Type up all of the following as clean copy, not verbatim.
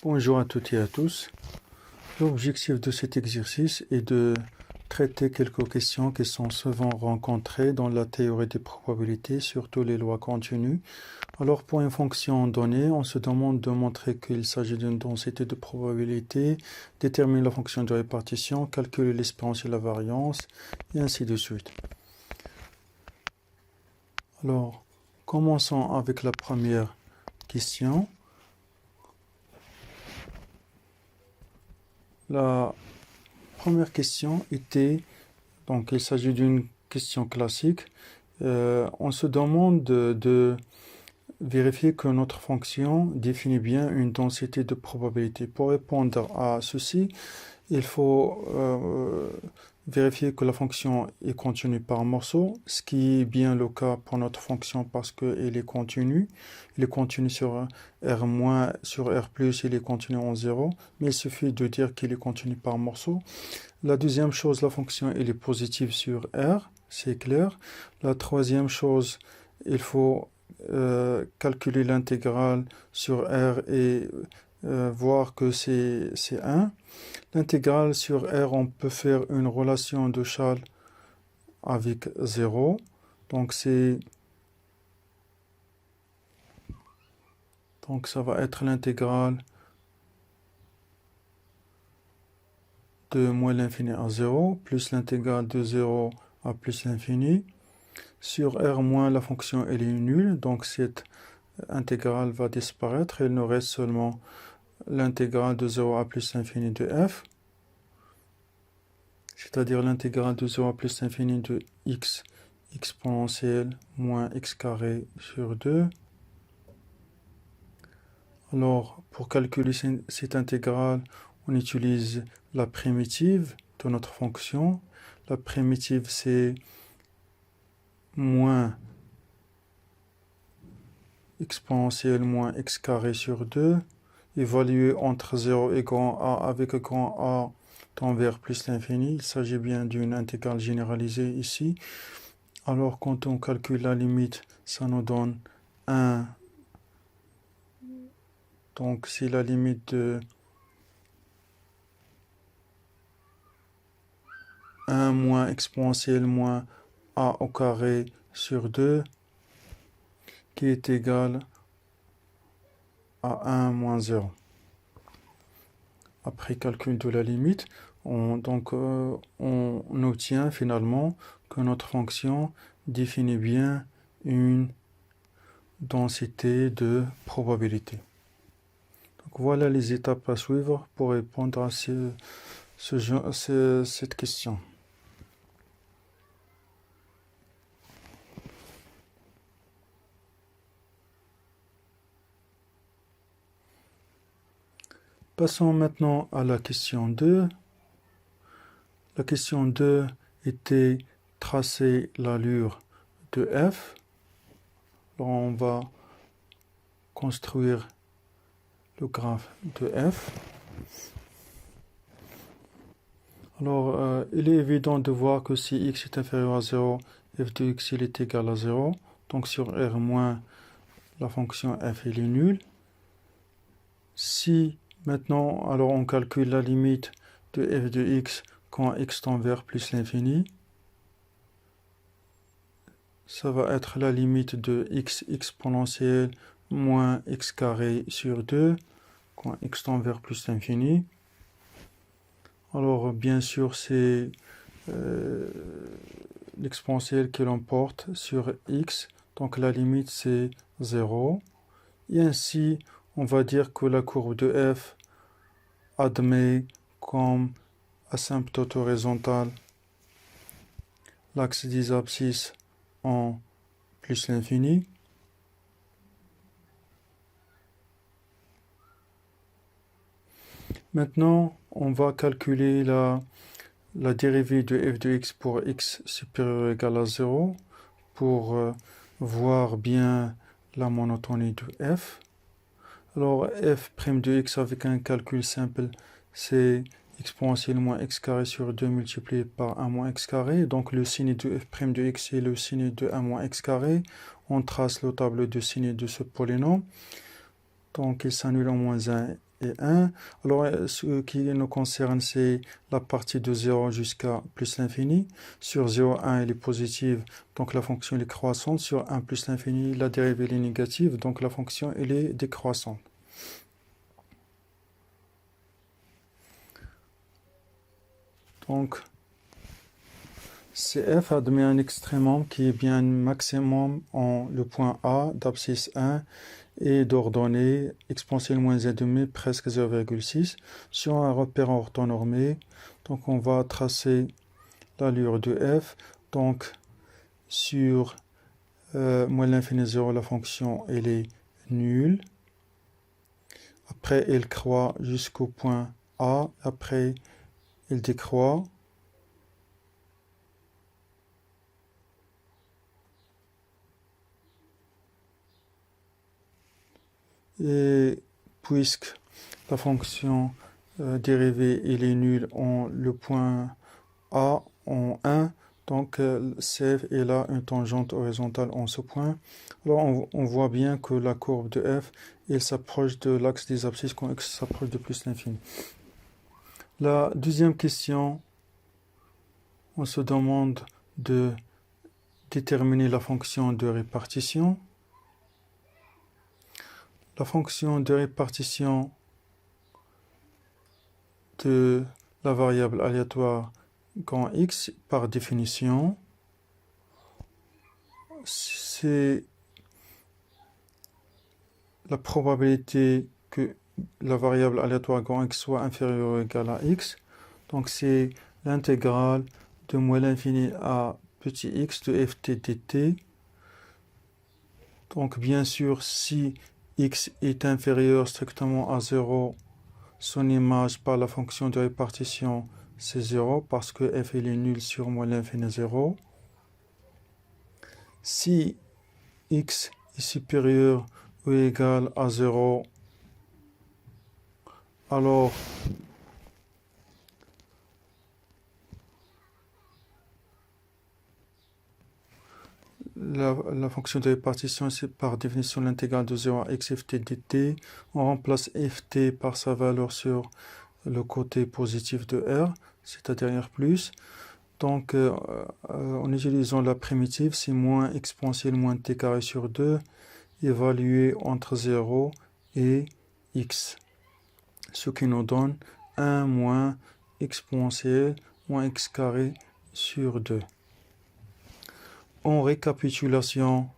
Bonjour à toutes et à tous. L'objectif de cet exercice est de traiter quelques questions qui sont souvent rencontrées dans la théorie des probabilités, surtout les lois continues. Alors pour une fonction donnée, on se demande de montrer qu'il s'agit d'une densité de probabilité, déterminer la fonction de répartition, calculer l'espérance et la variance, et ainsi de suite. Alors, commençons avec la première question. La première question était, donc il s'agit d'une question classique. On se demande de vérifier que notre fonction définit bien une densité de probabilité. Pour répondre à ceci, il faut vérifier que la fonction est contenue par morceau, ce qui est bien le cas pour notre fonction parce qu'elle est continue. Il est contenu sur R-, sur R+, il est contenu en 0, mais il suffit de dire qu'il est contenu par morceau. La deuxième chose, la fonction elle est positive sur R, c'est clair. La troisième chose, il faut calculer l'intégrale sur R et voir que c'est 1. L'intégrale sur R, on peut faire une relation de Chasles avec 0. Donc ça va être l'intégrale de moins l'infini à 0, plus l'intégrale de 0 à plus l'infini. Sur R-, la fonction elle est nulle, donc cette intégrale va disparaître. Il nous reste seulement l'intégrale de 0 à plus l'infini de f, c'est-à-dire l'intégrale de 0 à plus l'infini de x exponentielle moins x carré sur 2. Alors, pour calculer cette intégrale, on utilise la primitive de notre fonction. La primitive, c'est moins exponentielle moins x carré sur 2, évalué entre 0 et grand A avec grand A tend vers plus l'infini. Il s'agit bien d'une intégrale généralisée ici. Alors, quand on calcule la limite, ça nous donne 1. Donc, c'est la limite de 1 moins exponentielle moins A au carré sur 2 qui est égal à 1 moins 0. Après calcul de la limite, on obtient finalement que notre fonction définit bien une densité de probabilité. Donc voilà les étapes à suivre pour répondre à cette question. Passons maintenant à la question 2. La question 2 était tracer l'allure de f. Alors on va construire le graphe de f. Il est évident de voir que si x est inférieur à 0, f de x il est égal à 0. Donc sur R-, la fonction f est nulle. Si maintenant, alors on calcule la limite de f de x quand x tend vers plus l'infini. Ça va être la limite de x exponentielle moins x carré sur 2 quand x tend vers plus l'infini. Alors bien sûr c'est l'exponentielle que l'on porte sur x, donc la limite c'est 0. Et ainsi on va dire que la courbe de f admet comme asymptote horizontale l'axe des abscisses en plus l'infini. Maintenant, on va calculer la dérivée de f de x pour x supérieur ou égal à 0 pour voir bien la monotonie de f. Alors f' de x avec un calcul simple, c'est exponentielle moins x carré sur 2 multiplié par 1 moins x carré. Donc le signe de f' de x est le signe de 1 moins x carré. On trace le tableau de signe de ce polynôme. Donc il s'annule en moins 1 et 1. Alors, ce qui nous concerne, c'est la partie de 0 jusqu'à plus l'infini. Sur 0, 1, elle est positive, donc la fonction elle est croissante. Sur 1 plus l'infini, la dérivée elle est négative, donc la fonction elle est décroissante. Donc, CF admet un extrémum qui est bien un maximum en le point A d'abscisse 1 et d'ordonnée exponentielle moins z² presque 0,6 sur un repère orthonormé. Donc on va tracer l'allure de f. Donc sur moins l'infini 0, la fonction elle est nulle. Après elle croît jusqu'au point A. Après elle décroît. Et puisque la fonction dérivée il est nulle en le point A en 1, donc CF est là une tangente horizontale en ce point. Alors on voit bien que la courbe de f elle s'approche de l'axe des abscisses quand x s'approche de plus l'infini. La deuxième question, on se demande de déterminer la fonction de répartition. La fonction de répartition de la variable aléatoire grand X, par définition, c'est la probabilité que la variable aléatoire grand X soit inférieure ou égale à X. Donc c'est l'intégrale de moins l'infini à petit x de ft dt. Donc bien sûr, si x est inférieur strictement à 0, son image par la fonction de répartition c'est 0 parce que f est nul sur moins l'infini 0. Si x est supérieur ou égal à 0, alors la fonction de répartition, c'est par définition l'intégrale de 0 à x ft dt. On remplace ft par sa valeur sur le côté positif de R, c'est-à-dire R+. Donc, en utilisant la primitive, c'est moins exponentielle moins t carré sur 2, évalué entre 0 et x. Ce qui nous donne 1 moins exponentielle moins x carré sur 2. En récapitulation,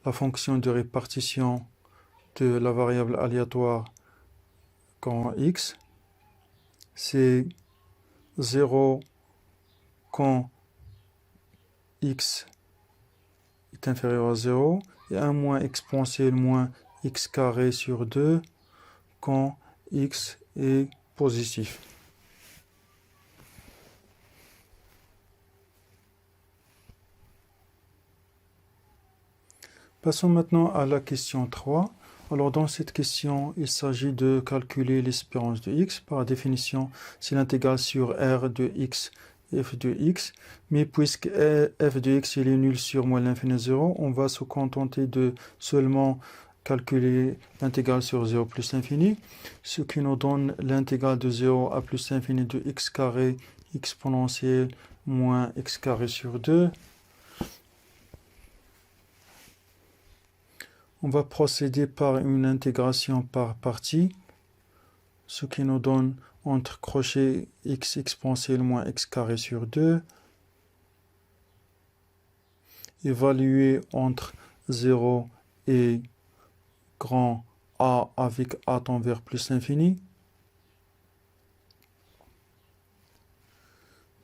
la fonction de répartition de la variable aléatoire quand x, c'est 0 quand x est inférieur à 0 et 1 moins exponentielle moins x carré sur 2 quand x est positif. Passons maintenant à la question 3. Alors dans cette question, il s'agit de calculer l'espérance de x. Par définition, c'est l'intégrale sur r de x f de x. Mais puisque f de x il est nul sur moins l'infini 0, on va se contenter de seulement calculer l'intégrale sur 0 plus l'infini, ce qui nous donne l'intégrale de 0 à plus l'infini de x carré exponentielle moins x carré sur 2. On va procéder par une intégration par partie, ce qui nous donne entre crochet x exponentielle moins x carré sur 2, évalué entre 0 et grand A avec A tend vers plus l'infini,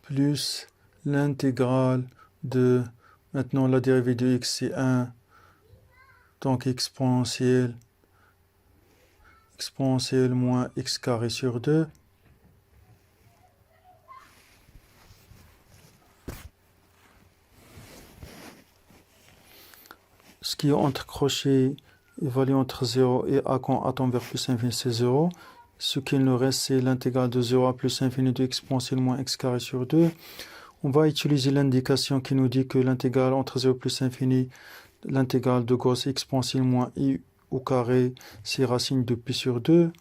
plus l'intégrale de, maintenant la dérivée de x c'est 1, donc exponentielle moins x carré sur 2. Ce qui est entre crochets évalué entre 0 et a quand a tend vers plus infini c'est 0. Ce qu'il nous reste c'est l'intégrale de 0 à plus infini de exponentielle moins x carré sur 2. On va utiliser l'indication qui nous dit que l'intégrale entre 0 et plus infini, l'intégrale de Gauss exponentielle moins i au carré, c'est racine de pi sur 2.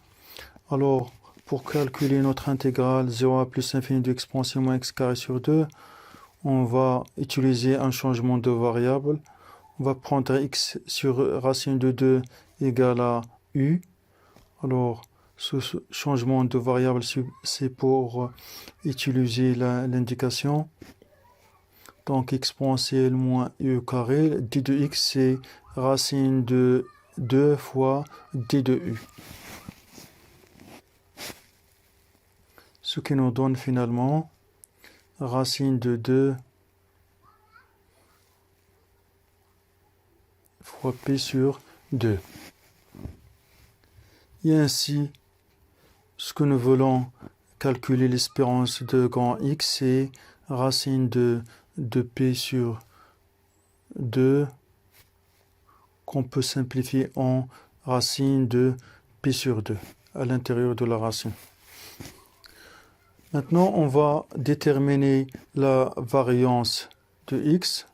Alors, pour calculer notre intégrale 0 à plus l'infini de exponentielle moins x carré sur 2, on va utiliser un changement de variable. On va prendre x sur racine de 2 égale à u. Alors, ce changement de variable, c'est pour utiliser l'indication. Donc, exponentielle moins u carré. D de x, c'est racine de 2 fois d de u. Ce qui nous donne finalement racine de 2 fois p sur 2. Et ainsi, ce que nous voulons calculer l'espérance de grand X, c'est racine de p sur 2 qu'on peut simplifier en racine de p sur 2 à l'intérieur de la racine. Maintenant, on va déterminer la variance de X.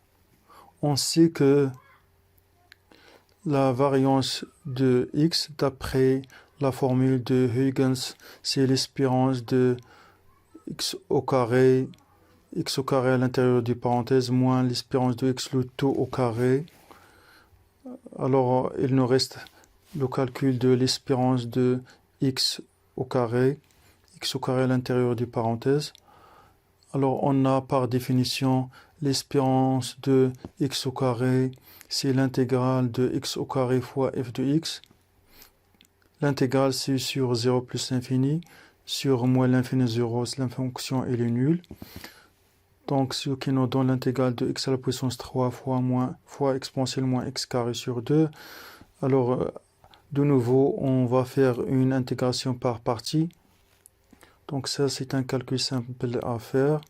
On sait que la variance de X, d'après la formule de Huygens, c'est l'espérance de x au carré à l'intérieur du parenthèse moins l'espérance de x le tout au carré. Alors, il nous reste le calcul de l'espérance de x au carré à l'intérieur du parenthèse. Alors, on a par définition l'espérance de x au carré, c'est l'intégrale de x au carré fois f de x. L'intégrale, c'est sur 0 plus l'infini. Sur moins l'infini 0, la fonction elle est nulle. Donc, ce qui nous donne l'intégrale de x à la puissance 3 fois exponentielle moins x carré sur 2. Alors, de nouveau, on va faire une intégration par partie. Donc, ça, c'est un calcul simple à faire.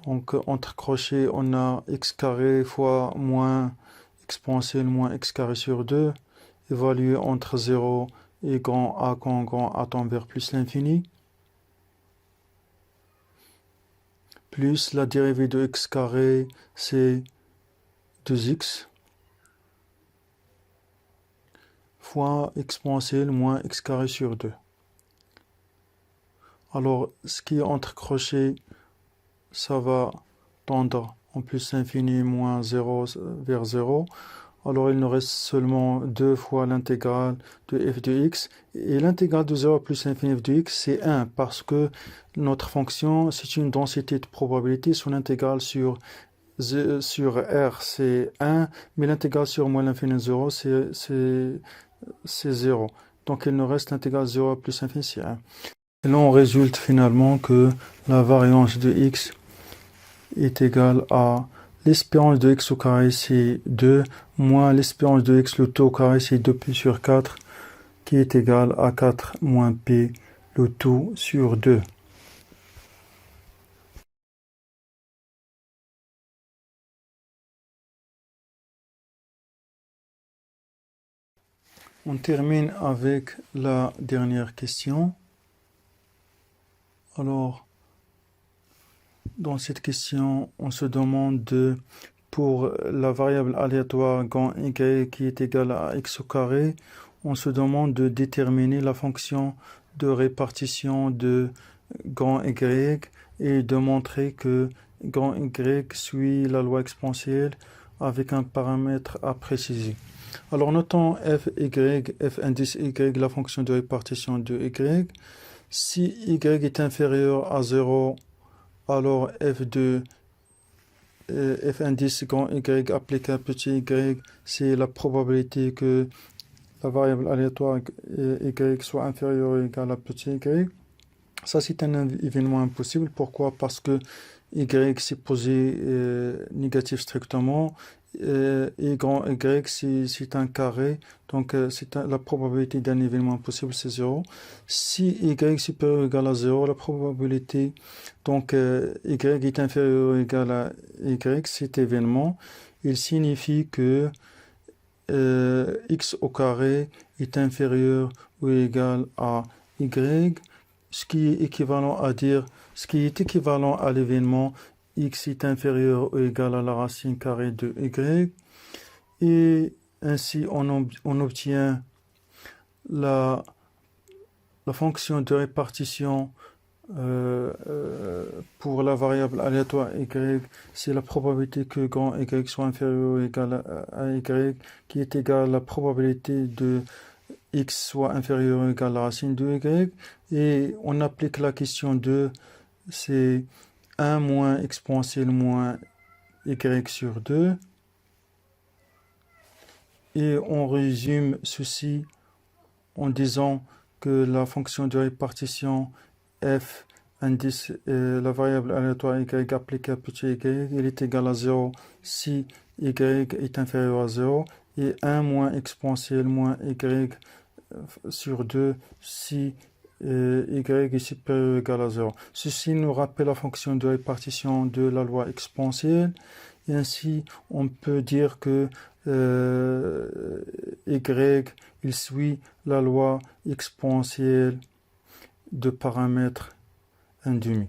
Donc, entre crochets, on a x carré fois moins exponentielle moins x carré sur 2, évalué entre 0 et grand A quand grand A tend vers plus l'infini, plus la dérivée de x carré, c'est 2x, fois exponentielle moins x carré sur 2. Alors, ce qui est entre crochets, ça va tendre en plus l'infini moins 0 vers 0. Alors, il nous reste seulement 2 fois l'intégrale de f de x. Et l'intégrale de 0 plus l'infini f de x, c'est 1, parce que notre fonction, c'est une densité de probabilité. Son intégrale sur R, c'est 1, mais l'intégrale sur moins l'infini 0, c'est 0. Donc, il nous reste l'intégrale 0 plus l'infini, c'est 1. Et là, on résulte finalement que la variance de x est égale à l'espérance de x au carré, c'est 2, moins l'espérance de x le tout au carré, c'est 2p sur 4, qui est égal à 4 moins p le tout sur 2. On termine avec la dernière question. Alors, dans cette question, on se demande pour la variable aléatoire grand y qui est égale à x au carré, on se demande de déterminer la fonction de répartition de grand y et de montrer que grand y suit la loi exponentielle avec un paramètre à préciser. Alors notons f indice y, la fonction de répartition de y. Si y est inférieur à 0, alors f indice grand y appliqué à petit y, c'est la probabilité que la variable aléatoire y soit inférieure ou égale à petit y. Ça, c'est un événement impossible. Pourquoi? Parce que y c'est posé négatif strictement. Et grand y, c'est un carré. Donc, la probabilité d'un événement impossible, c'est 0. Si y est supérieur ou égal à 0, la probabilité, donc y est inférieur ou égal à y, cet événement, il signifie que x au carré est inférieur ou égal à y, ce qui est équivalent à l'événement x est inférieur ou égal à la racine carrée de y, et ainsi on obtient la la fonction de répartition pour la variable aléatoire y, c'est la probabilité que grand y soit inférieur ou égal à y, qui est égale à la probabilité de x soit inférieur ou égal à la racine de y. Et on applique la question 2, c'est 1 moins exponentielle moins y sur 2. Et on résume ceci en disant que la fonction de répartition f indice la variable aléatoire y appliquée à petit y, il est égal à 0 si y est inférieur à 0 et 1 moins exponentielle moins y sur 2 si y est supérieur ou égal à 0. Ceci nous rappelle la fonction de répartition de la loi exponentielle. Et ainsi, on peut dire que y, il suit la loi exponentielle de paramètres 1,5.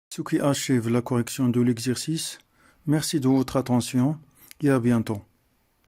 Ce qui achève la correction de l'exercice. Merci de votre attention et à bientôt.